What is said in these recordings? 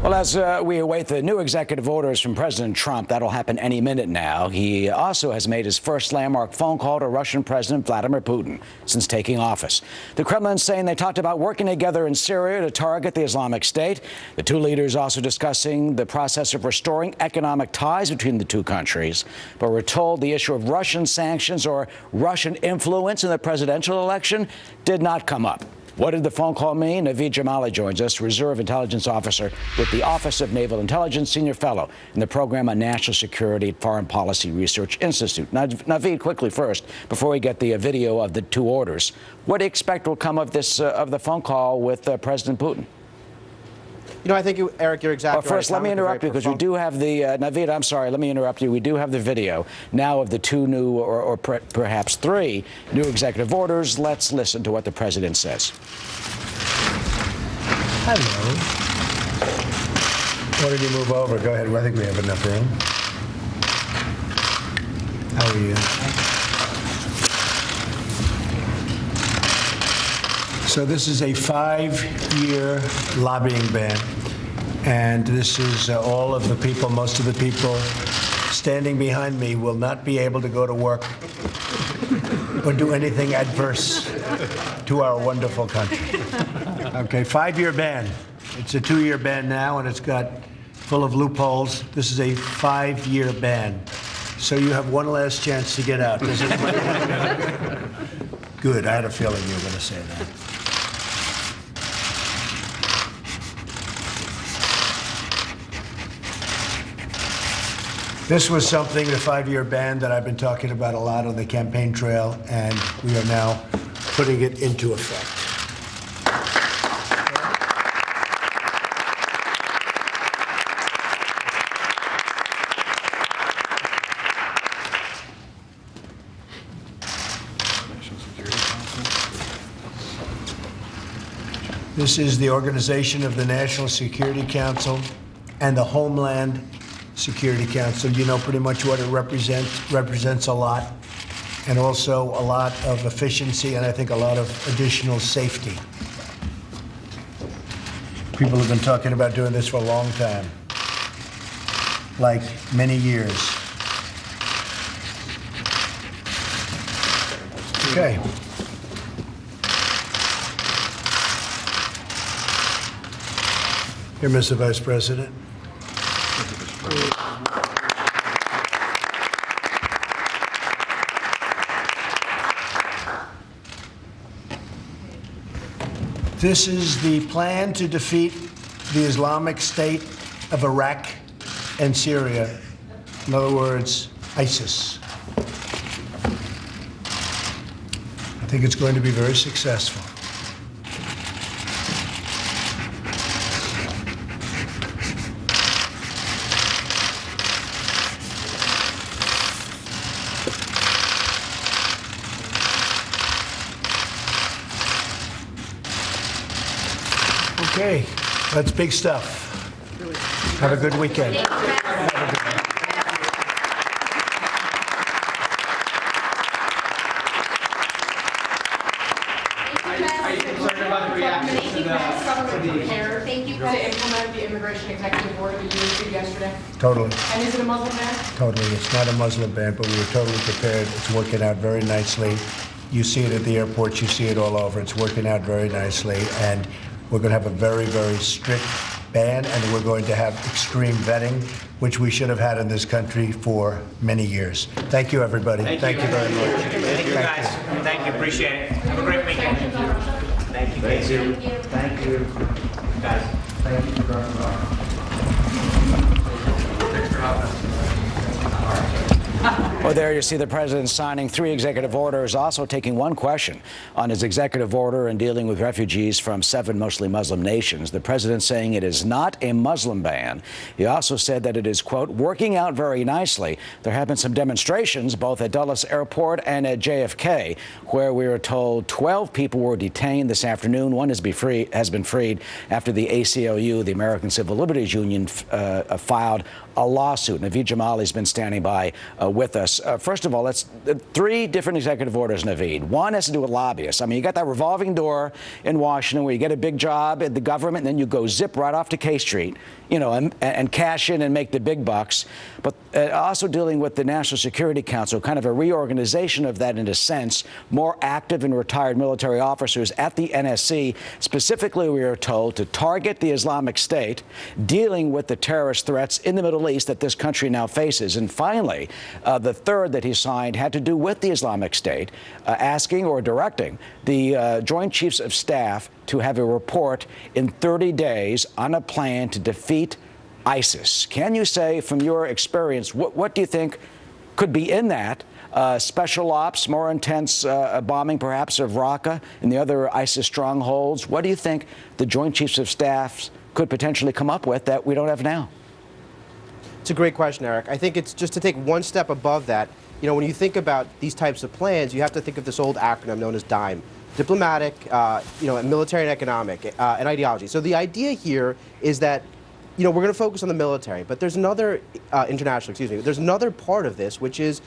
Well, as we await the new executive orders from President Trump, that'll happen any minute now. He also has made his first landmark phone call to Russian President Vladimir Putin since taking office. The Kremlin saying they talked about working together in Syria to target the Islamic State. The two leaders also discussing the process of restoring economic ties between the two countries. But we're told the issue of Russian sanctions or Russian influence in the presidential election did not come up. What did the phone call mean? Naveed Jamali joins us, Reserve Intelligence Officer with the Office of Naval Intelligence, Senior Fellow in the Program on National Security at Foreign Policy Research Institute. Naveed, quickly first, before we get the video of the two orders, what do you expect will come of this, of the phone call with President Putin? You know, I think, Eric, you're exactly right. Well, first, let me interrupt you because we do have the, Naveed, I'm sorry, let me interrupt you. We do have the video now of the two new, or perhaps three, new executive orders. Let's listen to what the president says. Hello. Why did you move over? Go ahead. I think we have enough room. How are you? So this is a 5-year lobbying ban, and this is all of the people, most of the people standing behind me will not be able to go to work or do anything adverse to our wonderful country. Okay, 5-year ban. It's a 2-year ban now, and it's got full of loopholes. This is a 5-year ban. So you have one last chance to get out. Good, I had a feeling you were going to say that. This was something, the 5-year ban, that I've been talking about a lot on the campaign trail, and we are now putting it into effect. This is the organization of the National Security Council and the Homeland Security Council. You know pretty much what it represents a lot, and also a lot of efficiency, and I think a lot of additional safety. People have been talking about doing this for a long time, like many years. Okay. Here, Mr. Vice President. This is the plan to defeat the Islamic State of Iraq and Syria. In other words, ISIS. I think it's going to be very successful. Okay, that's big stuff. Have a good weekend. Thank you to implement the immigration executive order that you issued yesterday. Totally. And is it a Muslim ban? Totally. It's not a Muslim ban, but we were totally prepared. It's working out very nicely. You see it at the airports. You see it all over. It's working out very nicely. And we're going to have a very, very strict ban, and we're going to have extreme vetting, which we should have had in this country for many years. Thank you, everybody. Thank you very much. Thank you, guys. Thank you. Appreciate it. Have a great weekend. Thank you. Thank you. Thank you. Guys. Thank you for coming by. Thanks for having us. Well, there you see the president signing 3 executive orders, also taking one question on his executive order and dealing with refugees from 7 mostly Muslim nations. The president saying it is not a Muslim ban. He also said that it is, quote, working out very nicely. There have been some demonstrations both at Dulles Airport and at JFK, where we were told 12 people were detained this afternoon. One has been freed after the ACLU, the American Civil Liberties Union, filed a lawsuit. Naveed Jamali has been standing by with us. this. First of all, let's three different executive orders, Naveed. One has to do with lobbyists. I mean, you got that revolving door in Washington where you get a big job at the government and then you go zip right off to K Street, you know, and cash in and make the big bucks. But also dealing with the National Security Council, kind of a reorganization of that in a sense, more active and retired military officers at the NSC. Specifically, we are told to target the Islamic State, dealing with the terrorist threats in the Middle East that this country now faces. And finally, the third that he signed had to do with the Islamic State, asking or directing the Joint Chiefs of Staff to have a report in 30 days on a plan to defeat ISIS. Can you say, from your experience, what do you think could be in that? Special ops, more intense bombing, perhaps, of Raqqa and the other ISIS strongholds. What do you think the Joint Chiefs of Staff could potentially come up with that we don't have now? It's a great question, Eric. I think it's just to take one step above that. You know, when you think about these types of plans, you have to think of this old acronym known as DIME. Diplomatic, and military and economic, and ideology. So the idea here is that, you know, we're going to focus on the military, but there's another, there's another part of this, which is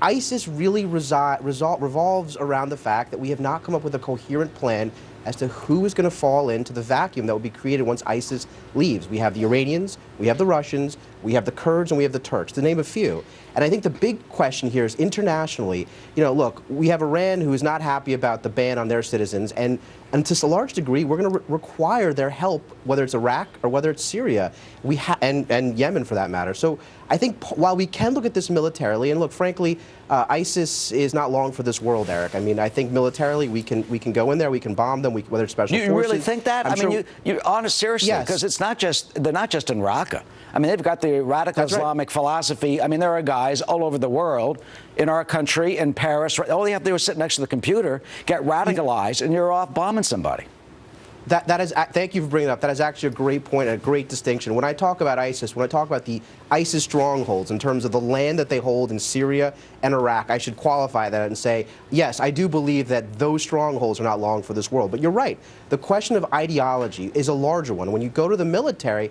ISIS really revolves around the fact that we have not come up with a coherent plan as to who is going to fall into the vacuum that will be created once ISIS leaves. We have the Iranians, we have the Russians, we have the Kurds, and we have the Turks, to name a few. And I think the big question here is internationally, you know, look, we have Iran who is not happy about the ban on their citizens, and to a large degree, we're going to require their help, whether it's Iraq or whether it's Syria, and Yemen for that matter. So I think while we can look at this militarily, and look, frankly, ISIS is not long for this world, Eric. I mean, I think militarily we can go in there, we can bomb them, whether it's special forces. You really think that? I mean, you're honest, seriously, yes. Because it's not just, they're not just in Raqqa. I mean, they've got the radical That's right. Islamic philosophy. I mean, there are guys all over the world, in our country, in Paris. All you have to do is sit next to the computer, get radicalized, and you're off bombing somebody. That is, thank you for bringing it up. That is actually a great point and a great distinction. When I talk about ISIS, when I talk about the ISIS strongholds in terms of the land that they hold in Syria and Iraq, I should qualify that and say, yes, I do believe that those strongholds are not long for this world. But you're right. The question of ideology is a larger one. When you go to the military,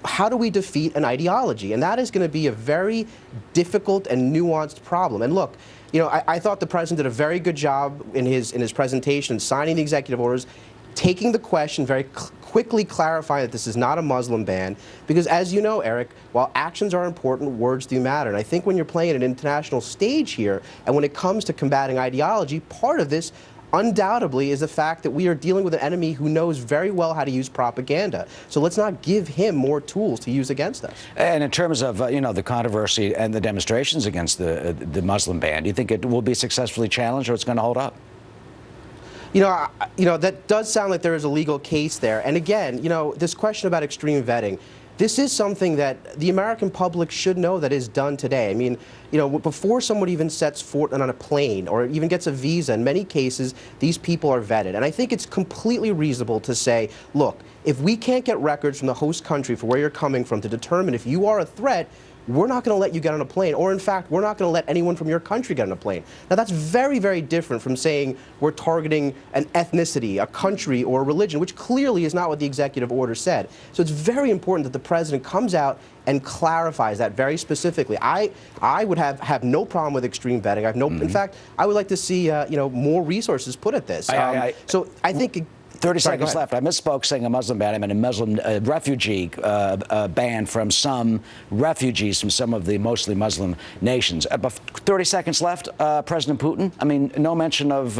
how do we defeat an ideology? And that is going to be a very difficult and nuanced problem. And look, you know, I thought the president did a very good job in his presentation, signing the executive orders, taking the question, very quickly clarifying that this is not a Muslim ban, because as you know, Eric, while actions are important, words do matter. And I think when you're playing at an international stage here, and when it comes to combating ideology, part of this undoubtedly is the fact that we are dealing with an enemy who knows very well how to use propaganda. So let's not give him more tools to use against us. And in terms of, you know, the controversy and the demonstrations against the Muslim ban, do you think it will be successfully challenged or it's going to hold up? You know, that does sound like there is a legal case there. And again, you know, this question about extreme vetting, this is something that the American public should know that is done today. I mean, you know, before someone even sets foot on a plane or even gets a visa, in many cases, these people are vetted. And I think it's completely reasonable to say, look, if we can't get records from the host country for where you're coming from to determine if you are a threat, we're not going to let you get on a plane, or in fact, we're not going to let anyone from your country get on a plane. Now, that's very, very different from saying we're targeting an ethnicity, a country, or a religion, which clearly is not what the executive order said. So it's very important that the president comes out and clarifies that very specifically. I would have no problem with extreme vetting. I have no. In fact, I would like to see you know, more resources put at this. So I think. 30 seconds left. I misspoke saying a Muslim ban. I meant a Muslim refugee ban from some refugees from some of the mostly Muslim nations. But 30 seconds left. President Putin, I mean, no mention of,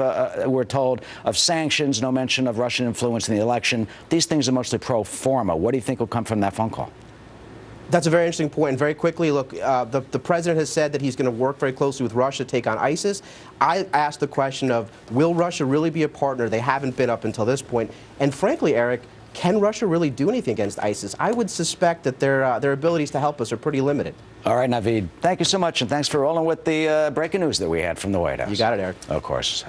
we're told, of sanctions, no mention of Russian influence in the election. These things are mostly pro forma. What do you think will come from that phone call? That's a very interesting point. And very quickly, look, the president has said that he's going to work very closely with Russia to take on ISIS. I asked the question of, will Russia really be a partner? They haven't been up until this point. And frankly, Eric, can Russia really do anything against ISIS? I would suspect that their abilities to help us are pretty limited. All right, Naveed, thank you so much, and thanks for rolling with the breaking news that we had from the White House. You got it, Eric. Of course.